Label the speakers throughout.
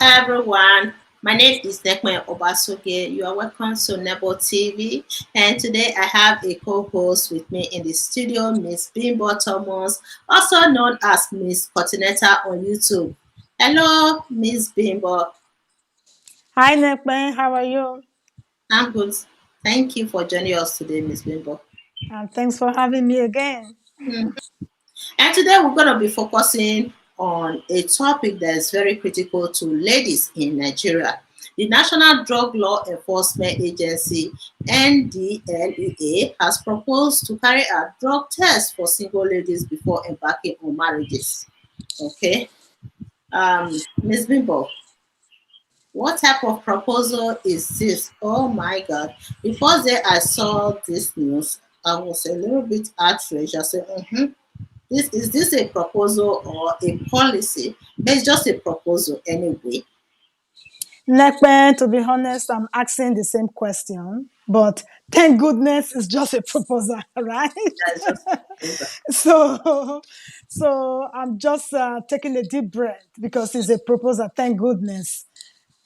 Speaker 1: everyone. My name is Nekme Obasoge. You are welcome to Nebo TV. And today I have a co-host with me in the studio, Miss Bimbo Thomas, also known as Miss Continental on YouTube. Hello, Miss Bimbo.
Speaker 2: Hi, Nekben. How are you?
Speaker 1: I'm good. Thank you for joining us today, Miss Bimbo.
Speaker 2: And thanks for having me again.
Speaker 1: Mhm. And today we're going to be focusing on a topic that is very critical to ladies in Nigeria. The National Drug Law Enforcement Agency, NDLEA, has proposed to carry out drug tests for single ladies before embarking on marriages. Okay. Ms. Bimbo, what type of proposal is this? Oh my God. The first day I saw this news, I was a little bit outraged. I said, is this a proposal or a policy? It's just a proposal anyway.
Speaker 2: Nekben, to be honest, I'm asking the same question, but thank goodness it's just a proposal, right?
Speaker 1: That's just a proposal.
Speaker 2: so, so I'm just taking a deep breath because it's a proposal. Thank goodness.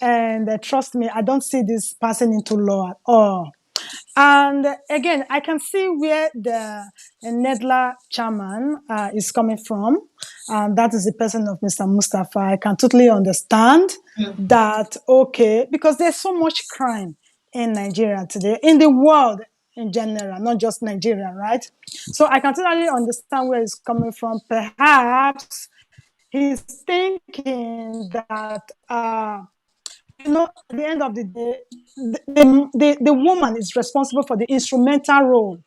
Speaker 2: And trust me, I don't see this passing into law at all. And again, I can see where the NDLEA chairman is coming from. And that is the person of Mr. Mustafa. I can totally understand
Speaker 1: Mm.
Speaker 2: that, okay, because there's so much crime in Nigeria today, in the world in general, not just Nigeria, right? So I can totally understand where it's coming from. Perhaps he's thinking that at the end of the day, the woman is responsible for the instrumental role,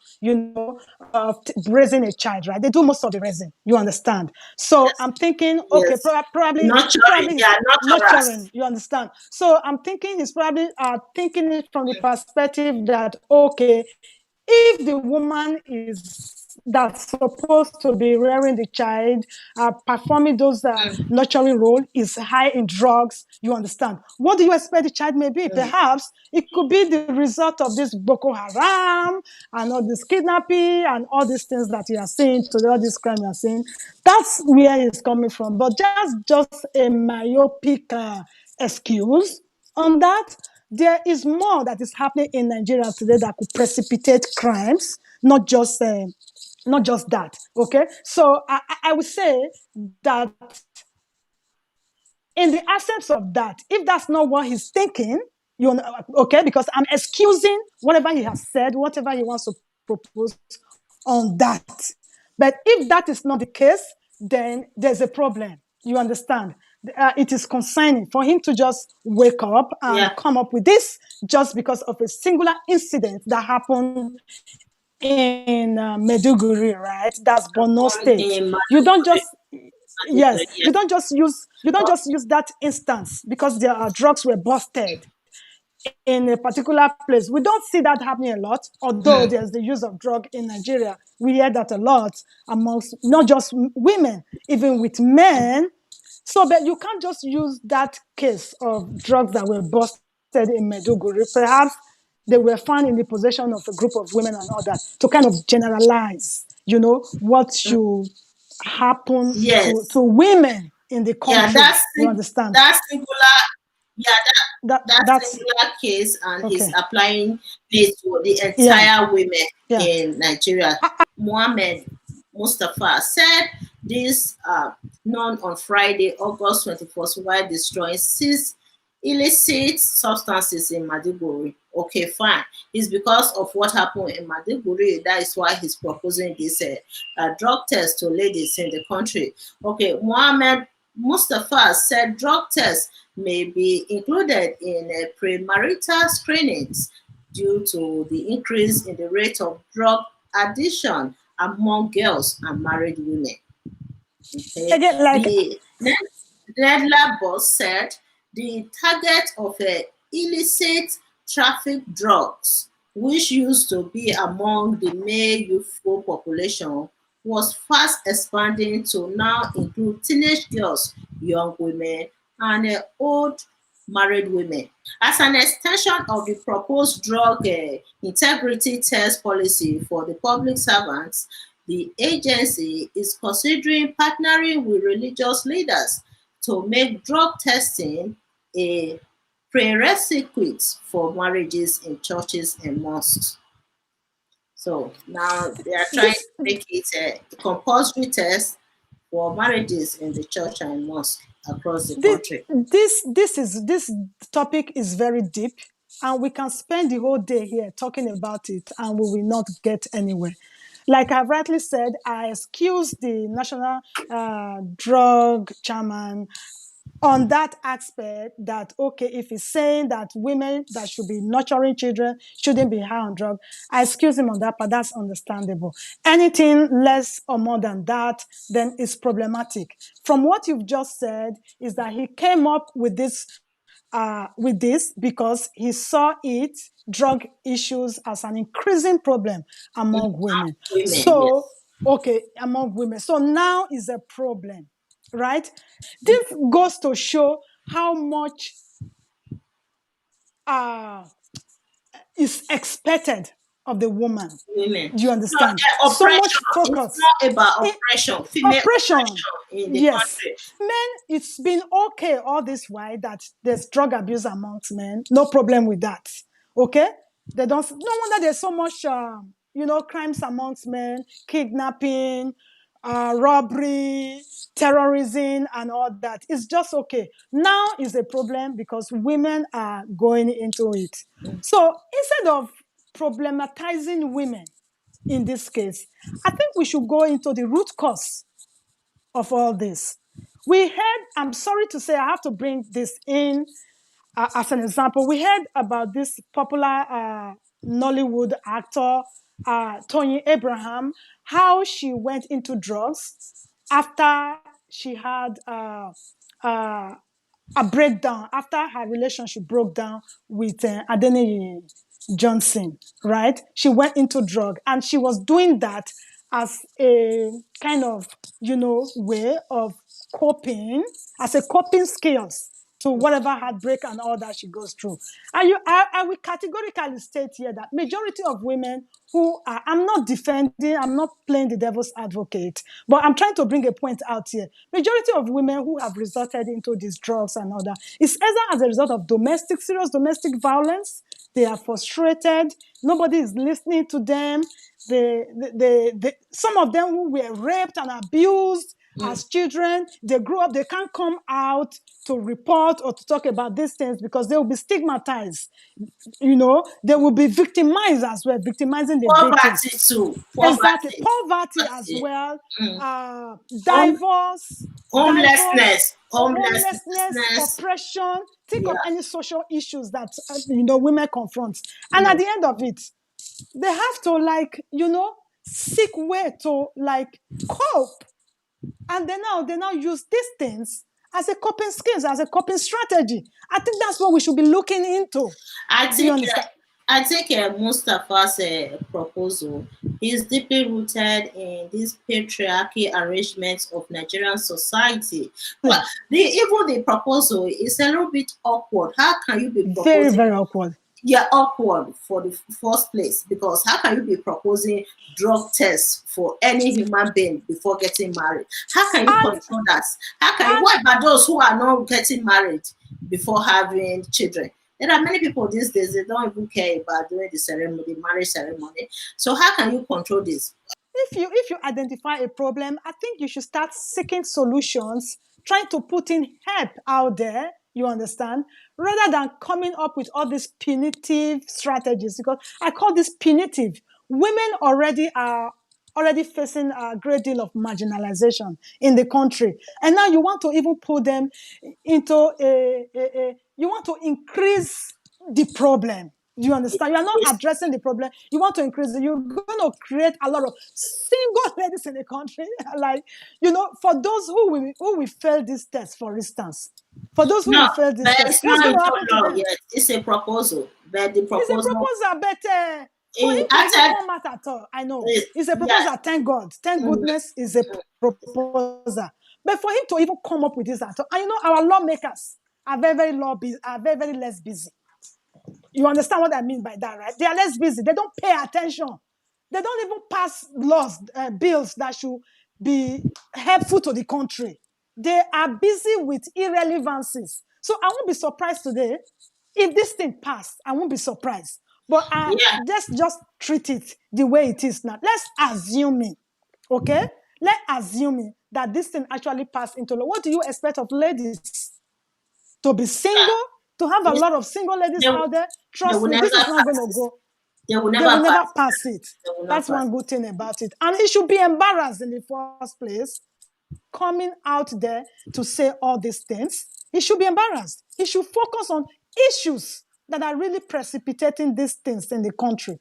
Speaker 2: of raising a child, right? They do most of the raising, you understand? So
Speaker 1: Yes,
Speaker 2: I'm thinking, okay,
Speaker 1: yes.
Speaker 2: probably
Speaker 1: Nurturing, they
Speaker 2: he's
Speaker 1: are not
Speaker 2: nurturing,
Speaker 1: harassed.
Speaker 2: you understand? So I'm thinking he's probably thinking it from the perspective that, okay, if the woman is that's supposed to be rearing the child, performing those
Speaker 1: Mm,
Speaker 2: nurturing role, is high in drugs. You understand? What do you expect the child may be?
Speaker 1: mm.
Speaker 2: Perhaps it could be the result of this Boko Haram and all this kidnapping and all these things that you are seeing, to all this crime you are seeing. That's where it's coming from. But just a myopic excuse on that. There is more that is happening in Nigeria today that could precipitate crimes, not just that. Okay, so I would say that in the absence of that, if that's not what he's thinking, okay, because I'm excusing whatever he has said, whatever he wants to propose on that. But if that is not the case, then there's a problem. You understand? It is concerning for him to just wake up and
Speaker 1: Yeah.
Speaker 2: come up with this just because of a singular incident that happened in Meduguri, right? That's Borno State.
Speaker 1: In
Speaker 2: You don't
Speaker 1: Maduguri,
Speaker 2: just Yes,
Speaker 1: yes.
Speaker 2: you don't
Speaker 1: But
Speaker 2: just use that instance because their drugs were busted in a particular place. We don't see that happening a lot, although
Speaker 1: mm,
Speaker 2: there's the use of drug in Nigeria. We hear that a lot amongst not just women, even with men. So, but you can't just use that case of drugs that were busted in Meduguri. Perhaps they were found in the possession of a group of women and all that to kind of generalize, what should happen to
Speaker 1: yes.
Speaker 2: women in the
Speaker 1: Yeah,
Speaker 2: country. You understand?
Speaker 1: that singular, yeah, that
Speaker 2: That's
Speaker 1: singular case, and he's
Speaker 2: okay.
Speaker 1: applying it to the
Speaker 2: Yeah,
Speaker 1: entire women
Speaker 2: yeah.
Speaker 1: in Nigeria. Mohammed Mustafa said this known on Friday, August 21st, while destroying six illicit substances in Maiduguri. Okay, fine. It's because of what happened in Maiduguri. That is why he's proposing this drug test to ladies in the country. Okay, Mohammed Mustafa said drug tests may be included in premarital screenings due to the increase in the rate of drug addiction among girls and married women. Okay,
Speaker 2: Again, like
Speaker 1: the NDLEA boss said the target of illicit traffic drugs, which used to be among the male youthful population, was fast expanding to now include teenage girls, young women, and old married women. As an extension of the proposed drug integrity test policy for the public servants, the agency is considering partnering with religious leaders to make drug testing a prerequisite for marriages in churches and mosques. So now they are trying to
Speaker 2: This
Speaker 1: make it a compulsory test for marriages in the church and mosque across the
Speaker 2: this
Speaker 1: country.
Speaker 2: this topic is very deep, and we can spend the whole day here talking about it, and we will not get anywhere. Like I've rightly said, I excuse the national drug chairman on that aspect, that okay, if he's saying that women that should be nurturing children shouldn't be high on drug, I excuse him on that part. That's understandable. Anything less or more than that, then it's problematic. From what you've just said, is that he came up with this because he saw it, drug issues, as an increasing problem among women.
Speaker 1: Women,
Speaker 2: So
Speaker 1: yes.
Speaker 2: okay, among women, so now is a problem, right? This goes to show how much uh, is expected of the woman.
Speaker 1: Women.
Speaker 2: Do you
Speaker 1: No,
Speaker 2: understand? So
Speaker 1: oppression.
Speaker 2: much
Speaker 1: It's
Speaker 2: focus.
Speaker 1: not about
Speaker 2: In
Speaker 1: oppression, female
Speaker 2: oppression,
Speaker 1: oppression in the
Speaker 2: yes.
Speaker 1: country.
Speaker 2: Men, it's been okay all this while that there's drug abuse amongst men. No problem with that. Okay? They don't. No wonder there's so much, crimes amongst men, kidnapping, robbery, terrorism, and all that. It's just okay. Now is a problem because women are going into it. So instead of problematizing women in this case, I think we should go into the root cause of all this. We heard, I'm sorry to say, I have to bring this in as an example. We heard about this popular Nollywood actor, Tony Abraham, how she went into drugs after she had uh, a breakdown, after her relationship broke down with Adeniyi Johnson, right? She went into drug, and she was doing that as a kind of, way of coping, as a coping skills to whatever heartbreak and all that she goes through. I will categorically state here that majority of women who are, I'm not defending, I'm not playing the devil's advocate, but I'm trying to bring a point out here. Majority of women who have resorted into these drugs and all that is either as a result of serious domestic violence. They are frustrated. Nobody is listening to them. Some of them who were raped and abused as children, they grew up, they can't come out to report or to talk about these things because they will be stigmatized. They will be victimized as well, victimizing the victim.
Speaker 1: Poverty too.
Speaker 2: Exactly.
Speaker 1: Poverty.
Speaker 2: Poverty as
Speaker 1: Poverty.
Speaker 2: well,
Speaker 1: Mm. Home,
Speaker 2: divorce,
Speaker 1: homelessness.
Speaker 2: homelessness,
Speaker 1: Homelessness.
Speaker 2: oppression. Think
Speaker 1: Yeah.
Speaker 2: of any social issues that women confront, and at
Speaker 1: Mm.
Speaker 2: the end of it, they have to seek way to cope, and they now use these things as a coping skills, as a coping strategy. I think that's what we should be looking into.
Speaker 1: I
Speaker 2: Do you
Speaker 1: think
Speaker 2: understand?
Speaker 1: I think Mustafa's proposal is deeply rooted in this patriarchy arrangements of Nigerian society. Well, even the proposal is a little bit awkward. How can you be
Speaker 2: Very,
Speaker 1: proposing?
Speaker 2: very awkward.
Speaker 1: Yeah, awkward for the first place, because how can you be proposing drug tests for any human being before getting married? How can you
Speaker 2: And
Speaker 1: control that? How can you,
Speaker 2: and
Speaker 1: what about those who are not getting married before having children? There are many people these days, they don't even care about doing the ceremony, the marriage ceremony. So how can you control this?
Speaker 2: if you identify a problem, I think you should start seeking solutions, trying to put in help out there. You understand? Rather than coming up with all these punitive strategies, because I call this punitive. Women already facing a great deal of marginalization in the country, and now you want to even put them into you want to increase the problem. Do you understand? You are not
Speaker 1: It's
Speaker 2: addressing the problem. You want to increase it. You're going to create a lot of single ladies in the country. Like, for those who will fail this test, for instance, for those who will
Speaker 1: not,
Speaker 2: fail this
Speaker 1: but
Speaker 2: test,
Speaker 1: it's
Speaker 2: what's
Speaker 1: not
Speaker 2: going to
Speaker 1: into
Speaker 2: happen to
Speaker 1: law
Speaker 2: them?
Speaker 1: yet. It's a proposal, but the
Speaker 2: It's a
Speaker 1: proposal
Speaker 2: proposal, but for him
Speaker 1: in
Speaker 2: to even
Speaker 1: acted
Speaker 2: come out at all, I know
Speaker 1: is,
Speaker 2: it's a
Speaker 1: yeah.
Speaker 2: proposal. Thank God, thank
Speaker 1: Mm.
Speaker 2: goodness, is a proposal. But for him to even come up with this at all, and our lawmakers are are very, very less busy. You understand what I mean by that, right? They are less busy. They don't pay attention. They don't even pass laws, bills that should be helpful to the country. They are busy with irrelevancies. So I won't be surprised today if this thing passed. I won't be surprised. But
Speaker 1: Yeah,
Speaker 2: let's just treat it the way it is now. Let's assume it, okay? Let's assume it, that this thing actually passed into law. What do you expect of ladies? To be
Speaker 1: yeah.
Speaker 2: single? To have a
Speaker 1: It's,
Speaker 2: lot of single ladies
Speaker 1: they,
Speaker 2: out there?
Speaker 1: they
Speaker 2: Trust
Speaker 1: will
Speaker 2: me,
Speaker 1: never
Speaker 2: this is not going
Speaker 1: pass
Speaker 2: to
Speaker 1: it.
Speaker 2: go.
Speaker 1: They will
Speaker 2: They will
Speaker 1: never
Speaker 2: never
Speaker 1: pass it.
Speaker 2: pass it.
Speaker 1: They will not
Speaker 2: That's
Speaker 1: pass
Speaker 2: one good thing about it. And it should be embarrassed in the first place, coming out there to say all these things. He should be embarrassed. He should focus on issues that are really precipitating these things in the country,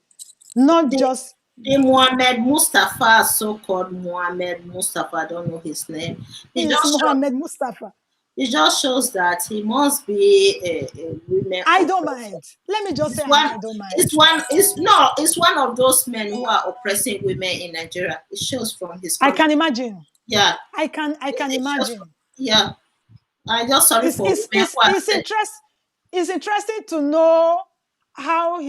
Speaker 2: not
Speaker 1: the,
Speaker 2: just
Speaker 1: the Mohammed Mustafa, so-called Mohammed Mustafa, I don't know his name. He
Speaker 2: is
Speaker 1: just show,
Speaker 2: Mohammed Mustafa.
Speaker 1: it just shows that he must be a women
Speaker 2: I don't
Speaker 1: oppressor.
Speaker 2: mind. Let me just say,
Speaker 1: It's
Speaker 2: and
Speaker 1: one.
Speaker 2: I don't mind.
Speaker 1: It's one. It's no. It's one of those men who are oppressing women in Nigeria. It shows from his
Speaker 2: I
Speaker 1: comment.
Speaker 2: can imagine.
Speaker 1: Yeah.
Speaker 2: I can
Speaker 1: It shows. From,
Speaker 2: imagine.
Speaker 1: yeah. I just sorry
Speaker 2: It's,
Speaker 1: for
Speaker 2: it's,
Speaker 1: women
Speaker 2: it's,
Speaker 1: who are
Speaker 2: it's,
Speaker 1: said.
Speaker 2: interest, it's interesting to know how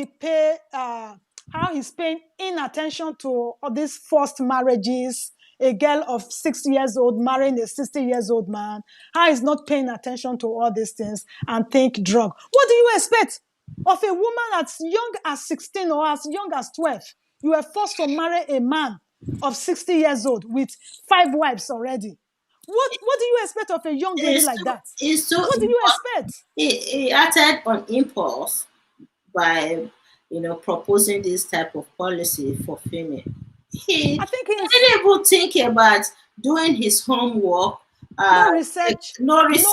Speaker 2: how he's paying inattention to all these forced marriages, a girl of 6 years old marrying a 60 years old man, how he's not paying attention to all these things and think drug. What do you expect of a woman as young as 16 or as young as 12? You were forced to marry a man of 60 years old with 5 wives already. What do you expect of a young lady
Speaker 1: It's
Speaker 2: like
Speaker 1: too.
Speaker 2: that?
Speaker 1: It's too.
Speaker 2: What do you expect?
Speaker 1: He acted on impulse by proposing this type of policy for female. He
Speaker 2: I think it's
Speaker 1: didn't even think about doing his homework. Uh,
Speaker 2: no research,
Speaker 1: no
Speaker 2: no
Speaker 1: research,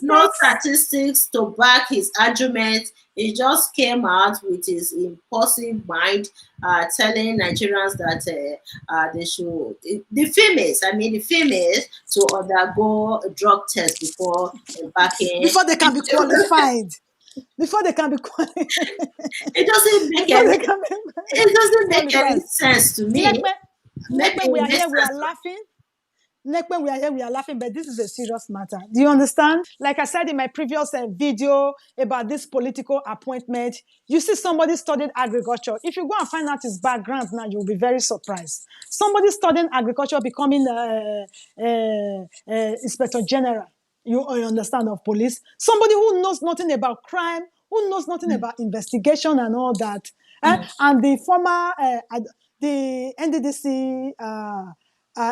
Speaker 1: no
Speaker 2: statistics.
Speaker 1: statistics to back his argument. He just came out with his impulsive mind, telling Nigerians that they should, the females, I mean the females, to undergo a drug test before embarking.
Speaker 2: Before they can be qualified. Before they can be qualified.
Speaker 1: It doesn't make
Speaker 2: Before
Speaker 1: any.
Speaker 2: they can be
Speaker 1: It doesn't make any
Speaker 2: qualified.
Speaker 1: sense to me.
Speaker 2: Nekpe,
Speaker 1: Maybe
Speaker 2: Nekpe, we
Speaker 1: it
Speaker 2: are
Speaker 1: makes
Speaker 2: here, we
Speaker 1: sense
Speaker 2: are
Speaker 1: to
Speaker 2: laughing. Nekpe, we are here, we are laughing, but this is a serious matter. Do you understand? Like I said in my previous video about this political appointment, you see somebody studied agriculture. If you go and find out his background now, you'll be very surprised. Somebody studying agriculture becoming inspector general, you understand, of police. Somebody who knows nothing about crime, who knows nothing about investigation and all that. And the former, the NDDC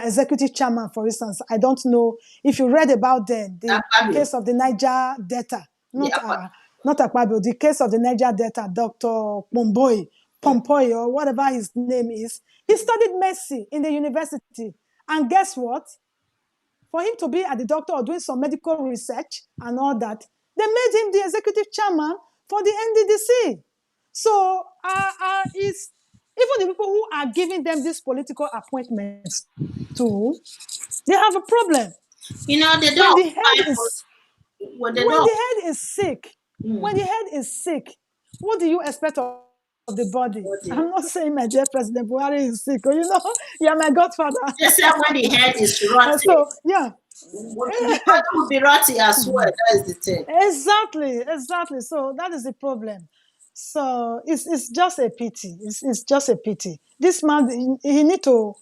Speaker 2: executive chairman, for instance, I don't know if you read about them, the
Speaker 1: Akpabio.
Speaker 2: case of the Niger Delta, not
Speaker 1: Yeah,
Speaker 2: not Akpabio, the case of the Niger Delta, Dr. Pompoy, or whatever his name is. He studied medicine in the university. And guess what? For him to be at the doctor or doing some medical research and all that, they made him the executive chairman for the NDDC. So it's even the people who are giving them these political appointments to, they have a problem.
Speaker 1: they
Speaker 2: When
Speaker 1: don't
Speaker 2: the head
Speaker 1: occupy for
Speaker 2: is
Speaker 1: they
Speaker 2: when
Speaker 1: don't.
Speaker 2: the head is sick,
Speaker 1: Mm,
Speaker 2: when the head is sick, what do you expect of the body?
Speaker 1: what the-
Speaker 2: I'm not saying my dear President Buhari is sick, or you're my godfather.
Speaker 1: they say when the head is rotten,
Speaker 2: So yeah.
Speaker 1: the body will be rotten as well. That is the thing.
Speaker 2: Exactly. So that is the problem. So it's just a pity. It's just a pity. This man, he need to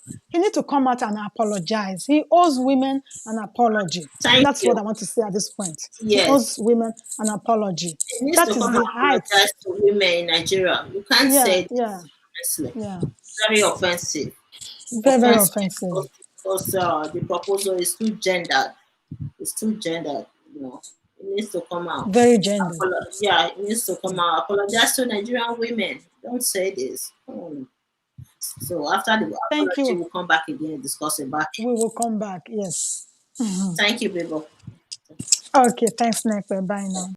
Speaker 2: come out and apologize. He owes women an apology.
Speaker 1: Thank
Speaker 2: That's what
Speaker 1: you.
Speaker 2: I want to say at this point. He
Speaker 1: Yes,
Speaker 2: owes women an apology.
Speaker 1: it needs to
Speaker 2: That is
Speaker 1: come and
Speaker 2: the height.
Speaker 1: apologize to women in Nigeria. You can't
Speaker 2: Yeah,
Speaker 1: say
Speaker 2: yeah,
Speaker 1: this honestly.
Speaker 2: yeah.
Speaker 1: Very offensive.
Speaker 2: Very, very
Speaker 1: Offensive
Speaker 2: offensive.
Speaker 1: because the proposal is too gendered. It's too gendered. It needs to come out.
Speaker 2: Very gendered.
Speaker 1: Yeah, it needs to come out. Apologize to Nigerian women. Don't say this. So after the
Speaker 2: Thank
Speaker 1: apology,
Speaker 2: you.
Speaker 1: we'll come back again and discuss about it.
Speaker 2: We will come back. Yes.
Speaker 1: Thank you, people.
Speaker 2: Okay. Thanks, Nick. Bye now.